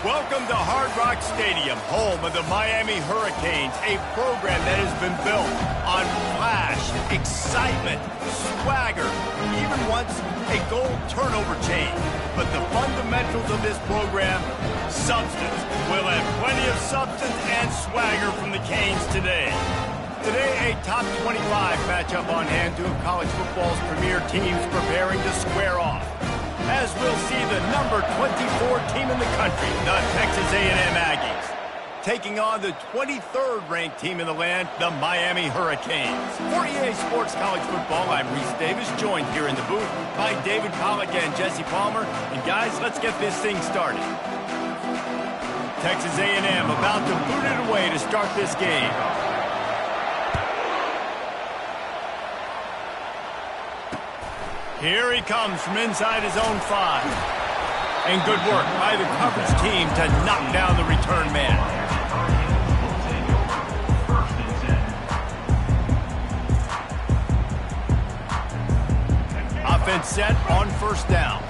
Welcome to Hard Rock Stadium, home of the Miami Hurricanes, a program that has been built on flash, excitement, swagger, even once a goal turnover chain. But the fundamentals of this program, substance. We'll have plenty of substance and swagger from the Canes today. Today, a top 25 matchup on hand, two of college football's premier teams preparing to square off. As we'll see the number 24 team in the country, the Texas A&M Aggies, taking on the 23rd ranked team in the land, the Miami Hurricanes. For EA Sports College Football, I'm Reese Davis, joined here in the booth by David Pollack and Jesse Palmer. And guys, let's get this thing started. Texas A&M about to boot it away to start this game. Here he comes from inside his own 5. And good work by the coverage team to knock down the return man. Offense set on first down.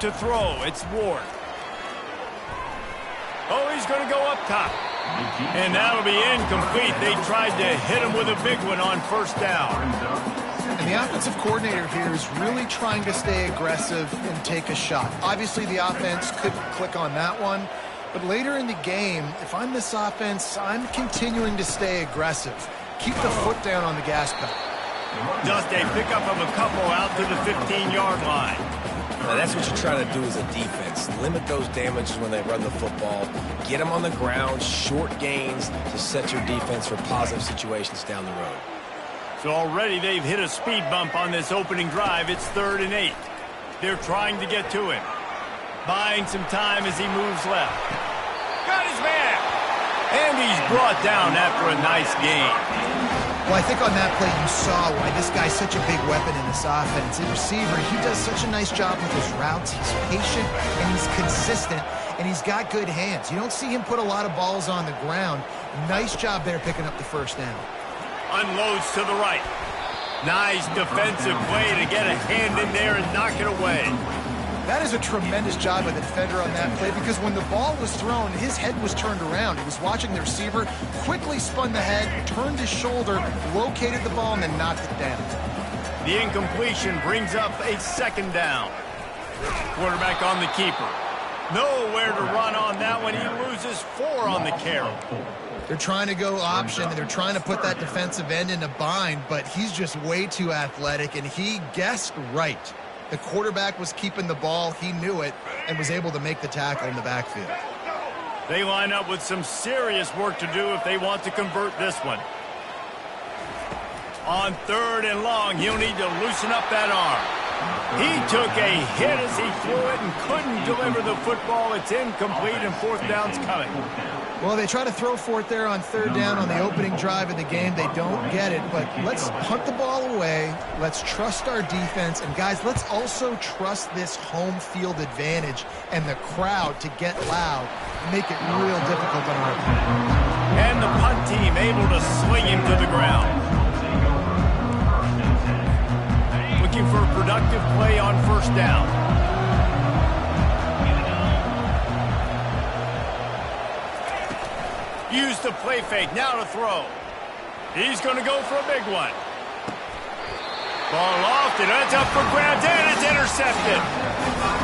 To throw, it's Ward. Oh, he's going to go up top. And that'll be incomplete. They tried to hit him with a big one on first down. And the offensive coordinator here is really trying to stay aggressive and take a shot. Obviously, the offense couldn't click on that one. But later in the game, if I'm this offense, I'm continuing to stay aggressive. Keep the foot down on the gas pedal. Just a pickup of a couple out to the 15-yard line. Now that's what you try to do as a defense. Limit those damages when they run the football. Get them on the ground, short gains to set your defense for positive situations down the road. So already they've hit a speed bump on this opening drive. It's 3rd and 8. They're trying to get to him. Buying some time as he moves left. Got his man! And he's brought down after a nice gain. Well, I think on that play you saw why this guy's such a big weapon in this offense. The receiver, he does such a nice job with his routes. He's patient and he's consistent and he's got good hands. You don't see him put a lot of balls on the ground. Nice job there picking up the first down. Unloads to the right. Nice defensive play to get a hand in there and knock it away. That is a tremendous job by the defender on that play because when the ball was thrown, his head was turned around. He was watching the receiver, quickly spun the head, turned his shoulder, located the ball, and then knocked it down. The incompletion brings up a 2nd down. Quarterback on the keeper. Nowhere to run on that one. He loses 4 on the carry. They're trying to go option, and they're trying to put that defensive end in a bind, but he's just way too athletic, and he guessed right. The quarterback was keeping the ball. He knew it and was able to make the tackle in the backfield. They line up with some serious work to do if they want to convert this one. On 3rd and long, he'll need to loosen up that arm. He took a hit as he threw it and couldn't deliver the football. It's incomplete and 4th down's coming. Well, they try to throw for it there on 3rd down on the opening drive of the game. They don't get it, but let's punt the ball away. Let's trust our defense. And, guys, let's also trust this home field advantage and the crowd to get loud and make it real difficult on our opponent. And the punt team able to sling him to the ground. Looking for a productive play on first down. Use the play fake, now to throw. He's going to go for a big one. Ball lofted, that's up for grabs, and it's intercepted.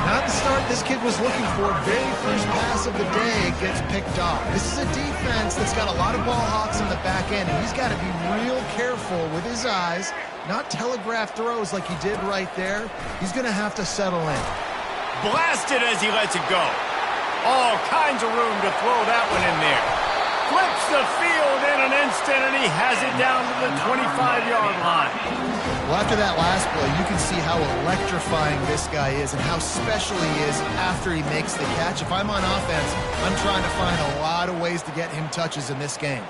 Not the start this kid was looking for. Very first pass of the day gets picked off. This is a defense that's got a lot of ball hawks on the back end, and he's got to be real careful with his eyes, not telegraph throws like he did right there. He's going to have to settle in. Blasted as he lets it go. All kinds of room to throw that one in there. Flips the field in an instant, and he has it down to the 25-yard line. Well, after that last play, you can see how electrifying this guy is and how special he is after he makes the catch. If I'm on offense, I'm trying to find a lot of ways to get him touches in this game.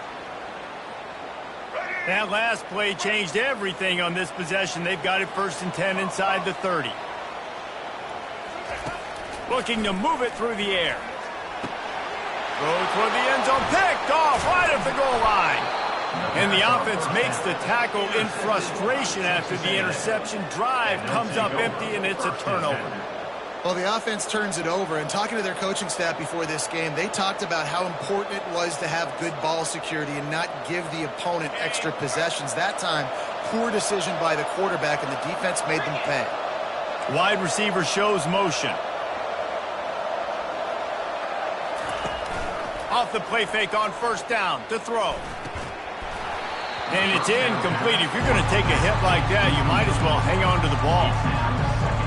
That last play changed everything on this possession. They've got it 1st and 10 inside the 30. Looking to move it through the air. Throw toward the end zone, picked off right at the goal line. And the offense makes the tackle in frustration after the interception. Drive comes up empty, and it's a turnover. Well, the offense turns it over, and talking to their coaching staff before this game, they talked about how important it was to have good ball security and not give the opponent extra possessions. That time, poor decision by the quarterback, and the defense made them pay. Wide receiver shows motion. Off the play fake on first down to throw. And it's incomplete. If you're going to take a hit like that, you might as well hang on to the ball.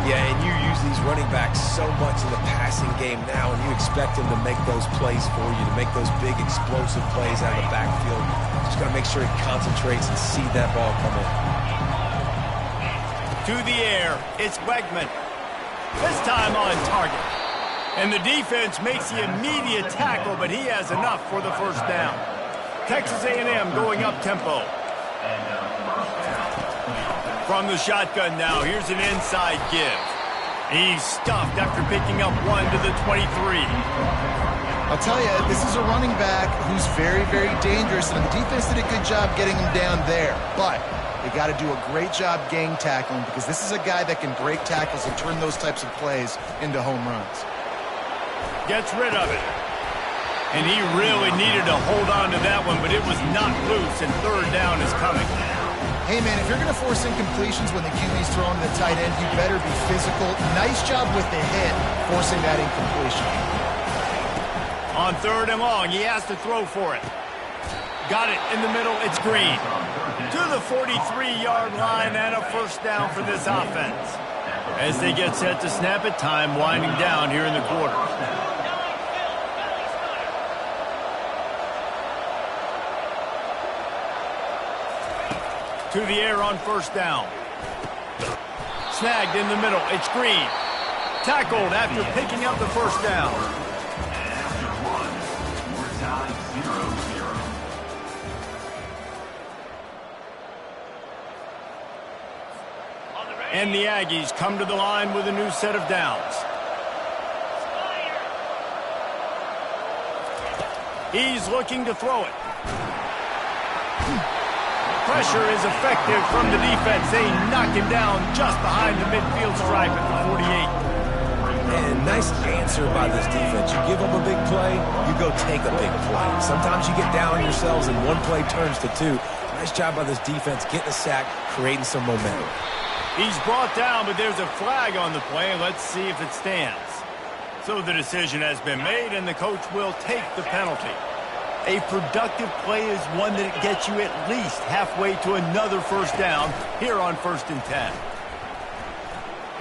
Yeah, and you use these running backs so much in the passing game now, and you expect them to make those plays for you, to make those big explosive plays out of the backfield. Just got to make sure he concentrates and see that ball come in. To the air, it's Wegman. This time on target. And the defense makes the immediate tackle, but he has enough for the first down. Texas A&M going up tempo. From the shotgun now, here's an inside give. He's stuffed after picking up one to the 23. I'll tell you, this is a running back who's very, very dangerous, and the defense did a good job getting him down there. But they got to do a great job gang tackling, because this is a guy that can break tackles and turn those types of plays into home runs. Gets rid of it. And he really needed to hold on to that one, but it was not loose, and third down is coming. Hey, man, if you're going to force incompletions when the QB's throwing to the tight end, you better be physical. Nice job with the hit, forcing that incompletion. On third and long, he has to throw for it. Got it in the middle, it's Green. To the 43-yard line and a first down for this offense. As they get set to snap it, time winding down here in the quarter. To the air on first down. Snagged in the middle. It's Green. Tackled after picking up the first down. And the Aggies come to the line with a new set of downs. He's looking to throw it. Pressure is effective from the defense. They knock him down just behind the midfield stripe at the 48. And nice answer by this defense. You give them a big play, you go take a big play. Sometimes you get down on yourselves and one play turns to two. Nice job by this defense getting a sack, creating some momentum. He's brought down, but there's a flag on the play. Let's see if it stands. So the decision has been made, and the coach will take the penalty. A productive play is one that gets you at least halfway to another first down here on 1st and 10.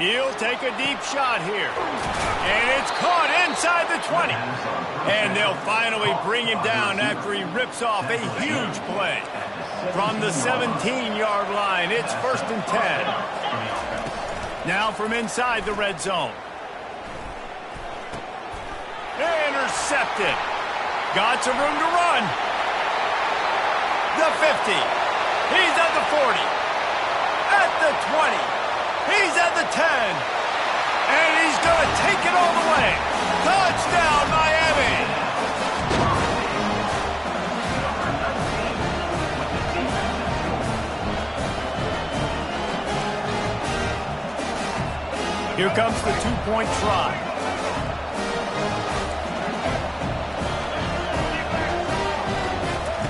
He'll take a deep shot here. And it's caught inside the 20. And they'll finally bring him down after he rips off a huge play. From the 17-yard line, it's 1st and 10. Now from inside the red zone. Intercepted. Got some room to run. The 50. He's at the 40. At the 20. He's at the 10. And he's going to take it all the way. Touchdown, Miami. Here comes the two-point try.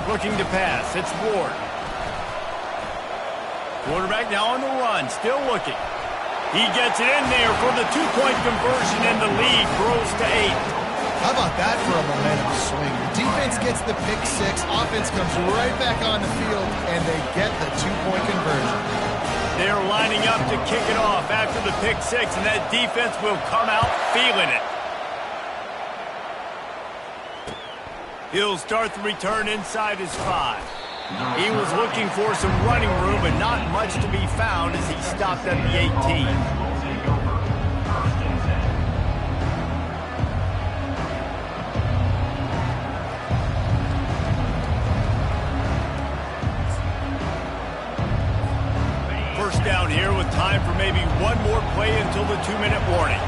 Looking to pass. It's Ward. Quarterback now on the run. Still looking. He gets it in there for the two-point conversion, and the lead grows to 8. How about that for a momentum swing? The defense gets the pick six. Offense comes right back on the field, and they get the two-point conversion. They're lining up to kick it off after the pick six, and that defense will come out feeling it. He'll start the return inside his 5. He was looking for some running room, but not much to be found as he stopped at the 18. First down here with time for maybe one more play until the 2-minute warning.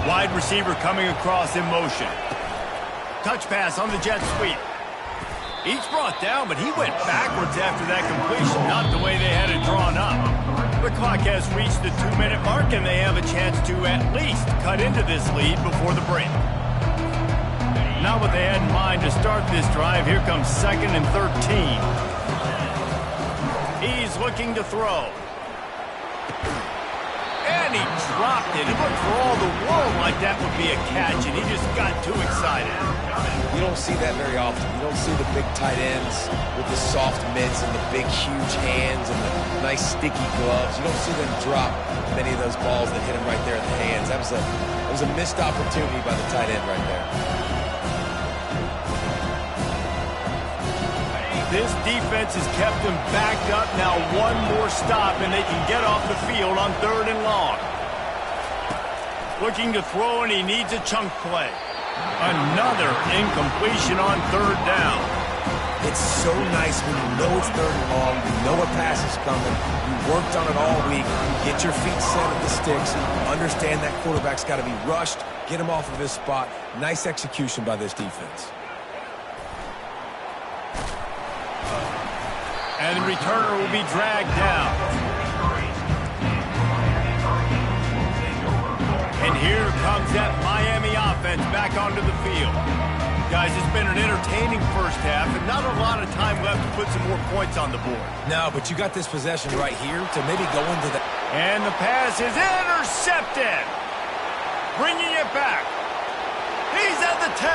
Wide receiver coming across in motion. Touch pass on the jet sweep. He's brought down, but he went backwards after that completion, not the way they had it drawn up. The clock has reached the 2-minute mark, and they have a chance to at least cut into this lead before the break. Not what they had in mind to start this drive. Here comes 2nd and 13. He's looking to throw. And he dropped it. It looked for all the world like that would be a catch, and he just got too excited. You don't see that very often. You don't see the big tight ends with the soft mitts and the big, huge hands and the nice, sticky gloves. You don't see them drop many of those balls that hit him right there in the hands. That was a missed opportunity by the tight end right there. This defense has kept them backed up. Now one more stop, and they can get off the field on 3rd and long. Looking to throw, and he needs a chunk play. Another incompletion on 3rd down. It's so nice when you know it's 3rd and long, you know a pass is coming, you worked on it all week, you get your feet set at the sticks, understand that quarterback's got to be rushed, get him off of his spot. Nice execution by this defense. And the returner will be dragged down. And here comes that Miami offense back onto the field. Guys, it's been an entertaining first half, and not a lot of time left to put some more points on the board. No, but you got this possession right here to maybe go into the... And the pass is intercepted. Bringing it back. He's at the 10.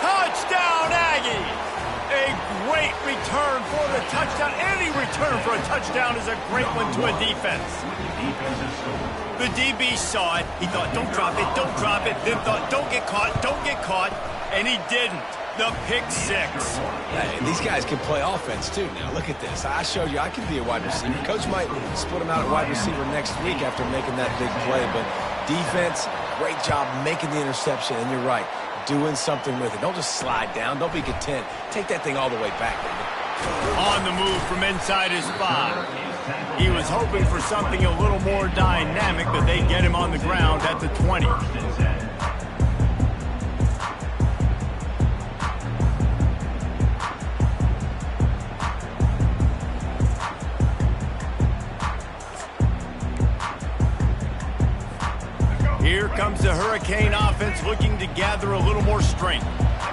Touchdown, Aggies. A great return for the touchdown. Any return for a touchdown is a great one to a defense. The DB saw it. He thought, don't drop it, don't drop it. Then thought, don't get caught. And he didn't. The pick 6. Hey, these guys can play offense, too. Now, look at this. I showed you I can be a wide receiver. Coach might split him out at wide receiver next week after making that big play. But defense, great job making the interception. And you're right. Doing something with it. Don't just slide down. Don't be content. Take that thing all the way back, baby. On the move from inside his 5. He was hoping for something a little more dynamic, but they get him on the ground at the 20. Here comes the Hurricane offense looking to gather a little more strength.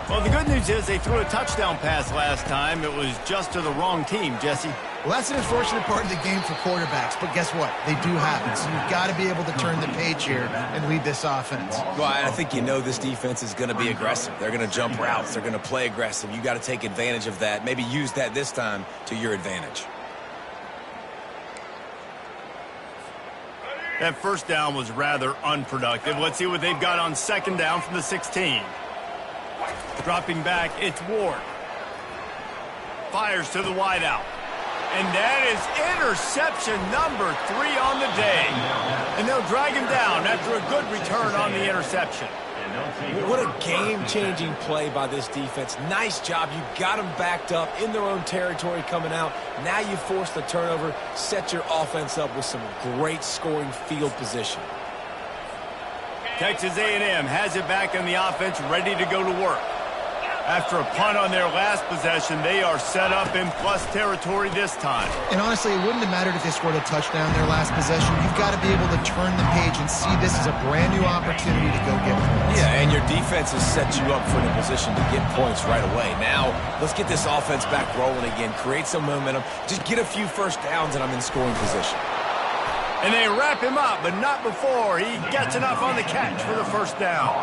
Well, the good news is they threw a touchdown pass last time. It was just to the wrong team, Jesse. Well, that's an unfortunate part of the game for quarterbacks, but guess what? They do happen, so you've got to be able to turn the page here and lead this offense. Well, I think you know this defense is going to be aggressive. They're going to jump routes. They're going to play aggressive. You got to take advantage of that. Maybe use that this time to your advantage. That first down was rather unproductive. Let's see what they've got on 2nd down from the 16. Dropping back, it's Ward. Fires to the wideout. And that is interception number 3 on the day. And they'll drag him down after a good return on the interception. What a game-changing play by this defense. Nice job. You got them backed up in their own territory coming out. Now you force the turnover, set your offense up with some great scoring field position. Texas A&M has it back on the offense, ready to go to work. After a punt on their last possession, they are set up in plus territory this time. And honestly, it wouldn't have mattered if they scored a touchdown their last possession. You've got to be able to turn the page and see this as a brand new opportunity to go get points. Yeah, and your defense has set you up for the position to get points right away. Now, let's get this offense back rolling again. Create some momentum. Just get a few first downs, and I'm in scoring position. And they wrap him up, but not before he gets enough on the catch for the first down.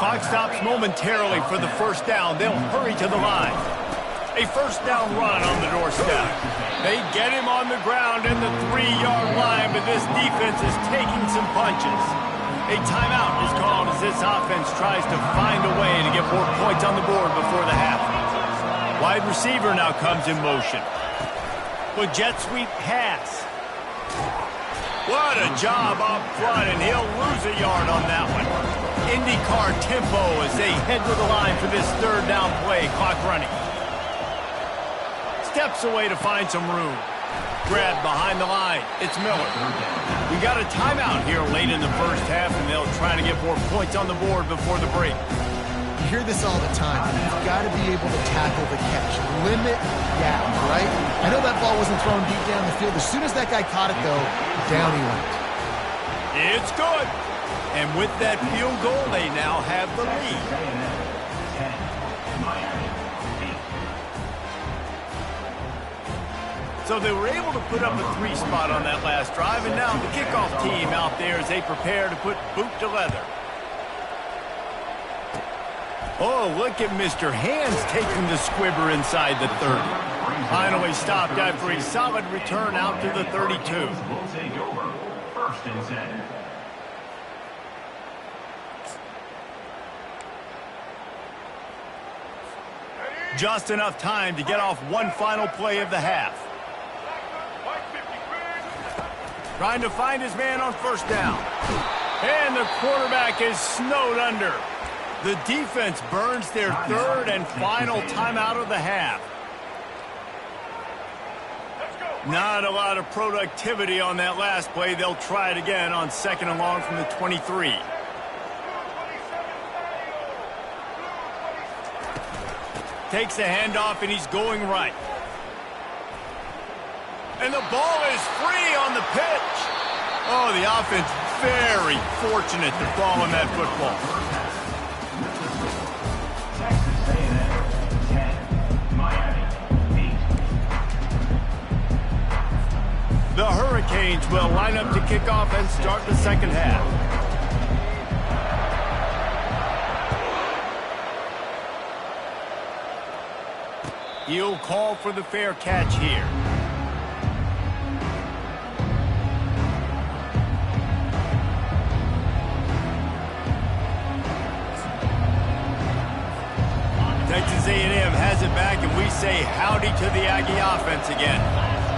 Clock stops momentarily for the first down. They'll hurry to the line. A first down run on the doorstep. They get him on the ground in the 3-yard line, but this defense is taking some punches. A timeout is called as this offense tries to find a way to get more points on the board before the half. Wide receiver now comes in motion. With jet sweep pass. What a job up front, and he'll lose a yard on that one. IndyCar tempo as they head to the line for this third down play, clock running. Steps away to find some room. Grab behind the line. It's Miller. We got a timeout here late in the first half, and they'll try to get more points on the board before the break. You hear this all the time. You've got to be able to tackle the catch. Limit gap, right? I know that ball wasn't thrown deep down the field. As soon as that guy caught it, though, down he went. It's good. And with that field goal, they now have the lead. So they were able to put up a 3 spot on that last drive, and now the kickoff team out there as they prepare to put boot to leather. Oh, look at Mr. Hands taking the squibber inside the 30. Finally stopped after a solid return out to the 32. Will take over. 1st and 10. Just enough time to get off one final play of the half. Trying to find his man on 1st down. And the quarterback is snowed under. The defense burns their 3rd and final timeout of the half. Not a lot of productivity on that last play. They'll try it again on 2nd and long from the 23. Takes the handoff, and he's going right. And the ball is free on the pitch. Oh, the offense very fortunate to fall on that football. Texas A&M 10, Miami 8. The Hurricanes will line up to kick off and start the 2nd half. He'll call for the fair catch here. Texas A&M has it back, and we say howdy to the Aggie offense again.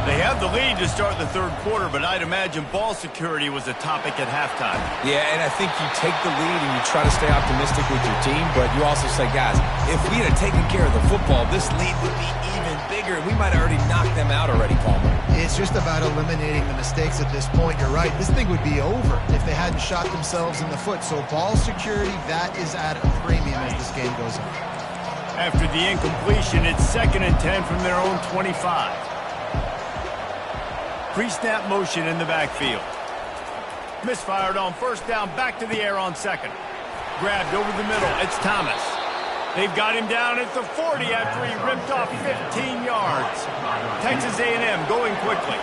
They have the lead to start the 3rd quarter, but I'd imagine ball security was a topic at halftime. Yeah, and I think you take the lead and you try to stay optimistic with your team, but you also say, guys, if we had taken care of the football, this lead would be even bigger, and we might have already knocked them out already, Palmer. It's just about eliminating the mistakes at this point. You're right. This thing would be over if they hadn't shot themselves in the foot. So ball security, that is at a premium as this game goes on. After the incompletion, it's 2nd and 10 from their own 25. Pre-snap motion in the backfield. Misfired on 1st down, back to the air on 2nd. Grabbed over the middle, it's Thomas. They've got him down at the 40 after he ripped off 15 yards. Texas A&M going quickly.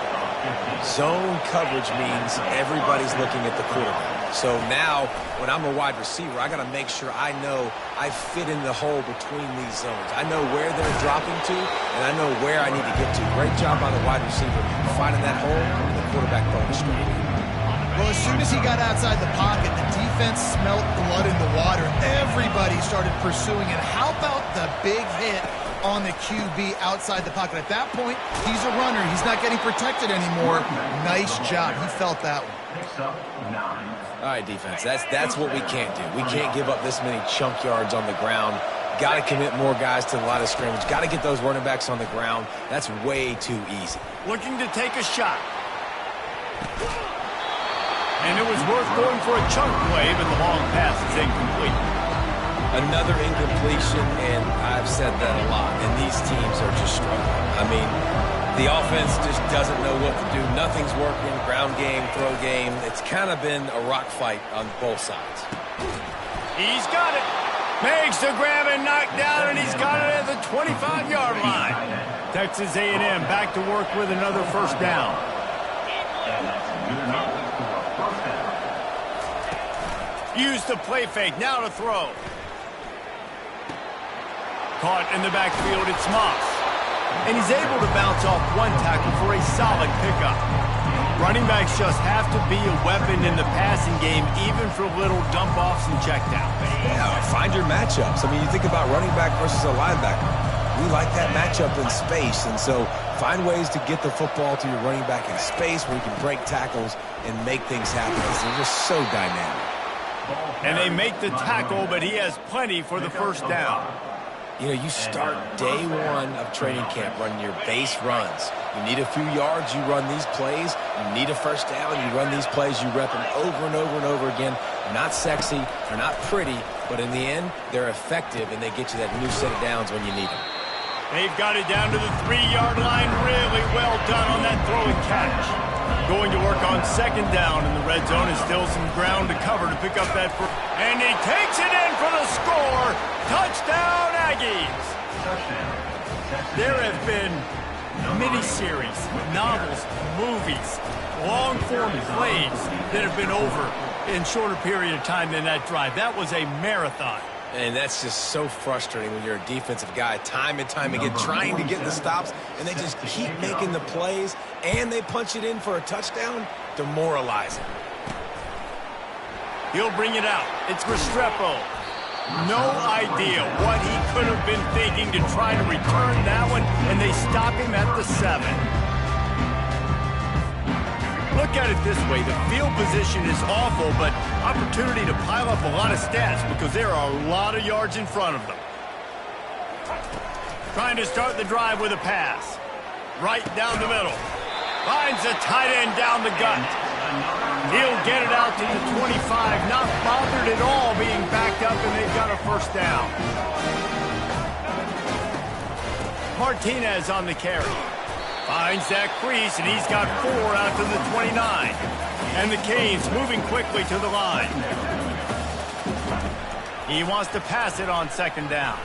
Zone coverage means everybody's looking at the quarterback. So now, when I'm a wide receiver, I got to make sure I know I fit in the hole between these zones. I know where they're dropping to, and I know where I need to get to. Great job by the wide receiver finding that hole, and the quarterback going straight. Well, as soon as he got outside the pocket, the defense smelled blood in the water. Everybody started pursuing it. How about the big hit on the QB outside the pocket? At that point, he's a runner. He's not getting protected anymore. Nice job. He felt that one. All right, defense, that's what we can't do. We can't give up this many chunk yards on the ground. Got to commit more guys to the line of scrimmage. Got to get those running backs on the ground. That's way too easy. Looking to take a shot. And it was worth going for a chunk play, but the long pass is incomplete. Another incompletion, and I've said that a lot, and these teams are just struggling. I mean, the offense just doesn't know what to do. Nothing's working. Ground game, throw game. It's kind of been a rock fight on both sides. He's got it. Makes the grab and knock down, and he's got it at the 25-yard line. Texas A&M back to work with another 1st down. Used the play fake, now to throw. Caught in the backfield, it's Moss. And he's able to bounce off one tackle for a solid pickup. Running backs just have to be a weapon in the passing game, even for little dump-offs and checkdowns. Yeah, find your matchups. I mean, you think about running back versus a linebacker. We like that matchup in space, and so find ways to get the football to your running back in space where you can break tackles and make things happen. They're just so dynamic. And they make the tackle, but he has plenty for the 1st down. You know, you start day one of training camp running your base runs. You need a few yards, you run these plays. You need a 1st down, you run these plays, you rep them over and over and over again. They're not sexy, they're not pretty, but in the end, they're effective, and they get you that new set of downs when you need them. They've got it down to the 3-yard line. Really well done on that throw and catch. Going to work on second down in the red zone is still some ground to cover to pick up that first. And he takes it in for the score. Touchdown, Aggies. There have been miniseries, novels, movies, long-form plays that have been over in shorter period of time than that drive. That was a marathon. And that's just so frustrating when you're a defensive guy, time and time again, trying to get the stops, and they just keep making the plays, and they punch it in for a touchdown. Demoralizing. He'll bring it out. It's Restrepo. No idea what he could have been thinking to try to return that one, and they stop him at the 7. Look at it this way. The field position is awful, but opportunity to pile up a lot of stats because there are a lot of yards in front of them. Trying to start the drive with a pass. Right down the middle. Finds a tight end down the gut. He'll get it out to the 25. Not bothered at all being backed up, and they've got a first down. Martinez on the carry. Finds that crease, and he's got 4 out to the 29. And the Canes moving quickly to the line. He wants to pass it on second down.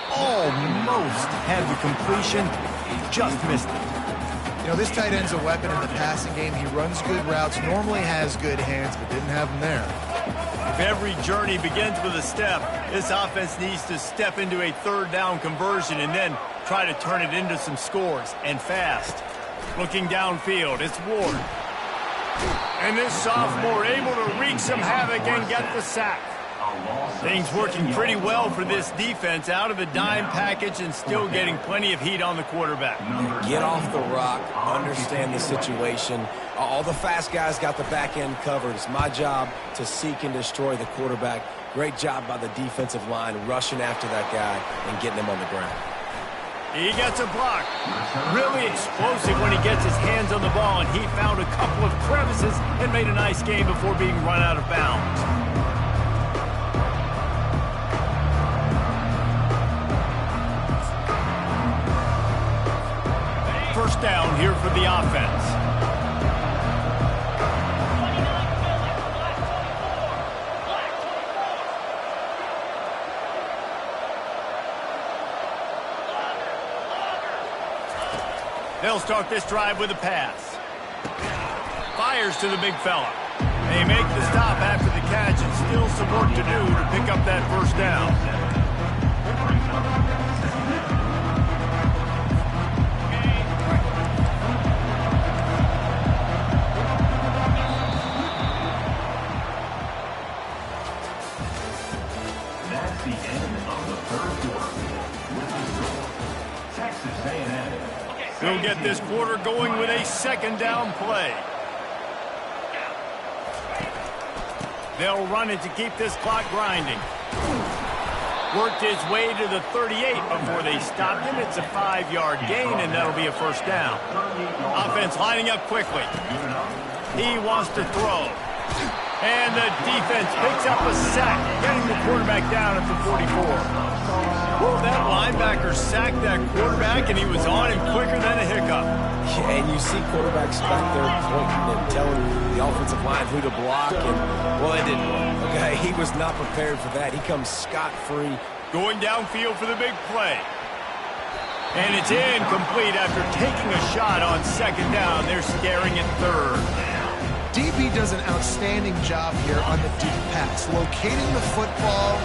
Almost had the completion. Just missed it. You know, this tight end's a weapon in the passing game. He runs good routes, normally has good hands, but didn't have them there. If every journey begins with a step, this offense needs to step into a third down conversion and then try to turn it into some scores, and fast. Looking downfield, it's Ward. And this sophomore able to wreak some havoc and get the sack. Things working pretty well for this defense, out of the dime package and still getting plenty of heat on the quarterback. Get off the rock, understand the situation. All the fast guys got the back end covered. It's my job to seek and destroy the quarterback. Great job by the defensive line rushing after that guy and getting him on the ground. He gets a block. Really explosive when he gets his hands on the ball, and he found a couple of crevices and made a nice game before being run out of bounds. First down here for the offense. They'll start this drive with a pass. Fires to the big fella. They make the stop after the catch, and still some work to do to pick up that first down. That's the end of the third quarter. With the score, Texas A&M. They'll get this quarter going with a second down play. They'll run it to keep this clock grinding. Worked his way to the 38 before they stopped him. It's a 5-yard gain, and that'll be a first down. Offense lining up quickly. He wants to throw. And the defense picks up a sack, getting the quarterback down at the 44. Well, that linebacker sacked that quarterback, and he was on him quicker than a hiccup. Yeah, and you see quarterbacks back there pointing and telling the offensive line who to block, and, well, it didn't work. Okay, he was not prepared for that. He comes scot-free. Going downfield for the big play. And it's incomplete after taking a shot on second down. They're staring at third. DB does an outstanding job here on the deep pass, locating the football,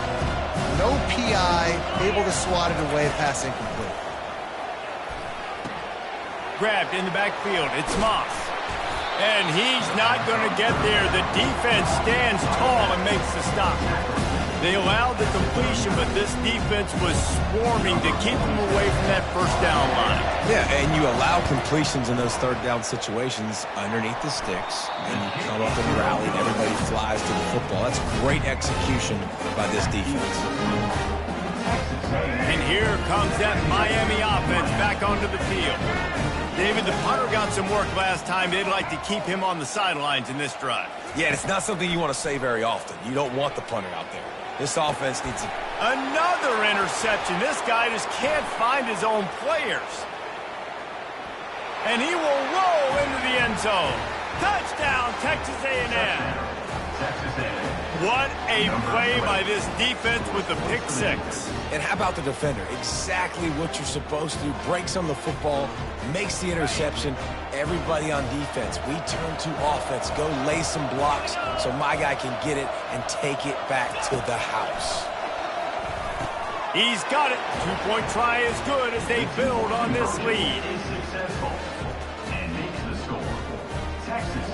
no PI, able to swat it away, pass incomplete. Grabbed in the backfield, it's Moss. And he's not going to get there. The defense stands tall and makes the stop. They allowed the completion, but this defense was swarming to keep them away from that first down line. Yeah, and you allow completions in those third down situations underneath the sticks, and you come up and rally, and everybody flies to the football. That's great execution by this defense. And here comes that Miami offense back onto the field. David, the punter got some work last time. They'd like to keep him on the sidelines in this drive. Yeah, it's not something you want to say very often. You don't want the punter out there. This offense needs to... Another interception. This guy just can't find his own players. And he will roll into the end zone. Touchdown, Texas A&M. What a play by this defense with the pick six. And how about the defender? Exactly what you're supposed to do. Breaks on the football, makes the interception. Everybody on defense, we turn to offense. Go lay some blocks so my guy can get it and take it back to the house. He's got it. Two-point try is good as they build on this lead.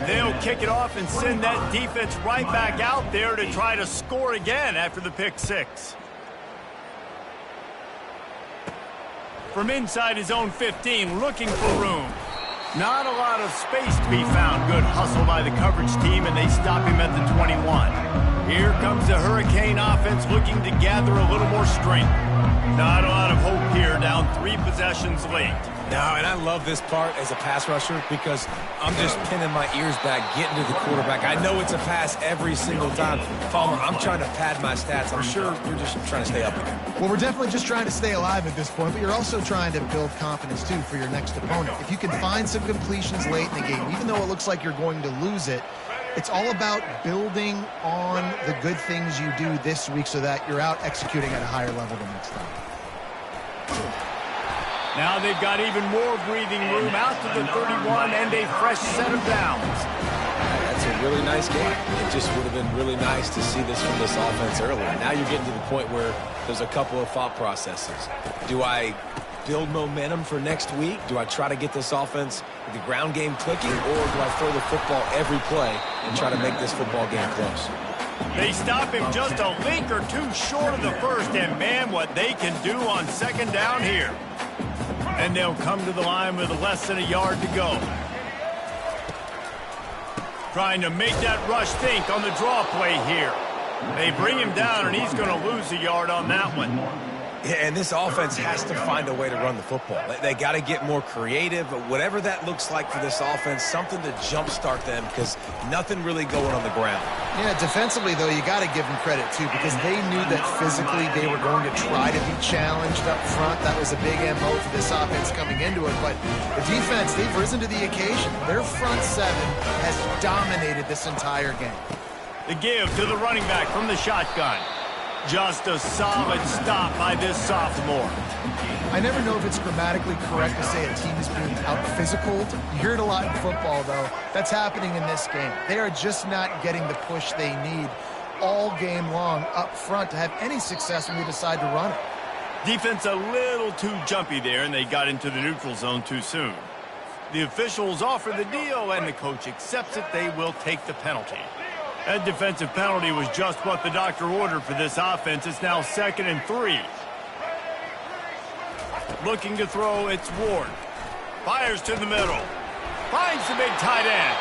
They'll kick it off and send that defense right back out there to try to score again after the pick six. From inside his own 15, looking for room. Not a lot of space to be found. Good hustle by the coverage team, and they stop him at the 21. Here comes the Hurricane offense looking to gather a little more strength. Not a lot of hope here, down 3 possessions late. No, and I love this part as a pass rusher because I'm just pinning my ears back, getting to the quarterback. I know it's a pass every single time. I'm trying to pad my stats. I'm sure you're just trying to stay up there. Well, we're definitely just trying to stay alive at this point, but you're also trying to build confidence, too, for your next opponent. If you can find some completions late in the game, even though it looks like you're going to lose it, it's all about building on the good things you do this week so that you're out executing at a higher level the next time. Now they've got even more breathing room out to the 31 and a fresh set of downs. That's a really nice game. It just would have been really nice to see this from this offense earlier. Now you're getting to the point where there's a couple of thought processes. Do I build momentum for next week? Do I try to get this offense with the ground game clicking, or do I throw the football every play and try to make this football game close? They stop him just a link or two short of the first, and man, what they can do on second down here. And they'll come to the line with less than a yard to go. Trying to make that rush think on the draw play here. They bring him down, and he's going to lose a yard on that one. Yeah, and this offense has to find a way to run the football. They got to get more creative, but whatever that looks like for this offense, something to jumpstart them because nothing really going on the ground. Yeah, defensively, though, you got to give them credit, too, because they knew that physically they were going to try to be challenged up front. That was a big MO for this offense coming into it. But the defense, they've risen to the occasion. Their front seven has dominated this entire game. The give to the running back from the shotgun. Just a solid stop by this sophomore. I never know if it's grammatically correct to say a team is being out-physicaled. You hear it a lot in football, though. That's happening in this game. They are just not getting the push they need all game long up front to have any success when they decide to run it. Defense a little too jumpy there, and they got into the neutral zone too soon. The officials offer the deal, and the coach accepts it. They will take the penalty. That defensive penalty was just what the doctor ordered for this offense. It's now 2nd and 3. Looking to throw, it's Ward. Fires to the middle. Finds the big tight end.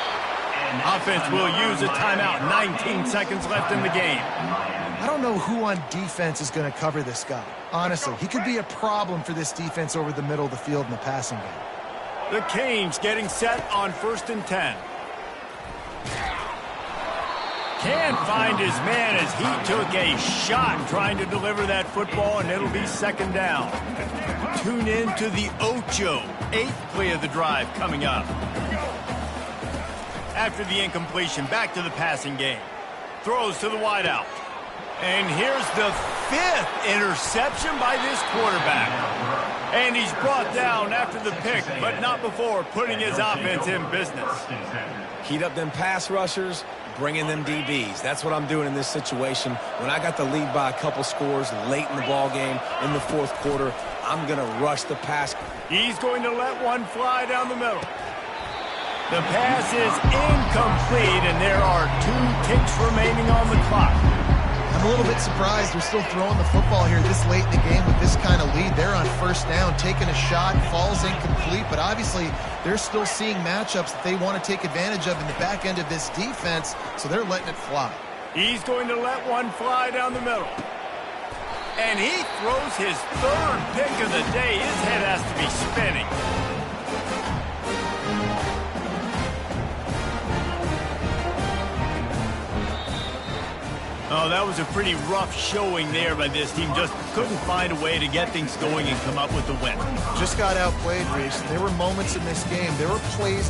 Offense will use a timeout. 19 seconds left in the game. I don't know who on defense is going to cover this guy. Honestly, he could be a problem for this defense over the middle of the field in the passing game. The Canes getting set on 1st and 10. Can't find his man as he took a shot trying to deliver that football, and it'll be 2nd down. Tune in to the Ocho, 8th play of the drive coming up. After the incompletion, back to the passing game. Throws to the wideout. And here's the 5th interception by this quarterback. And he's brought down after the pick, but not before putting his offense in business. Heat up them pass rushers, bringing them DBs. That's what I'm doing in this situation. When I got the lead by a couple scores late in the ball game, in the 4th quarter, I'm going to rush the pass. He's going to let one fly down the middle. The pass is incomplete, and there are 2 ticks remaining on the clock. I'm a little bit surprised they're still throwing the football here this late in the game with this kind of lead. They're on 1st down, taking a shot, falls incomplete, but obviously they're still seeing matchups that they want to take advantage of in the back end of this defense, so they're letting it fly. He's going to let one fly down the middle. And he throws his 3rd pick of the day. His head has to be spinning. Oh, that was a pretty rough showing there by this team. Just couldn't find a way to get things going and come up with the win. Just got outplayed, Reese. There were moments in this game. There were plays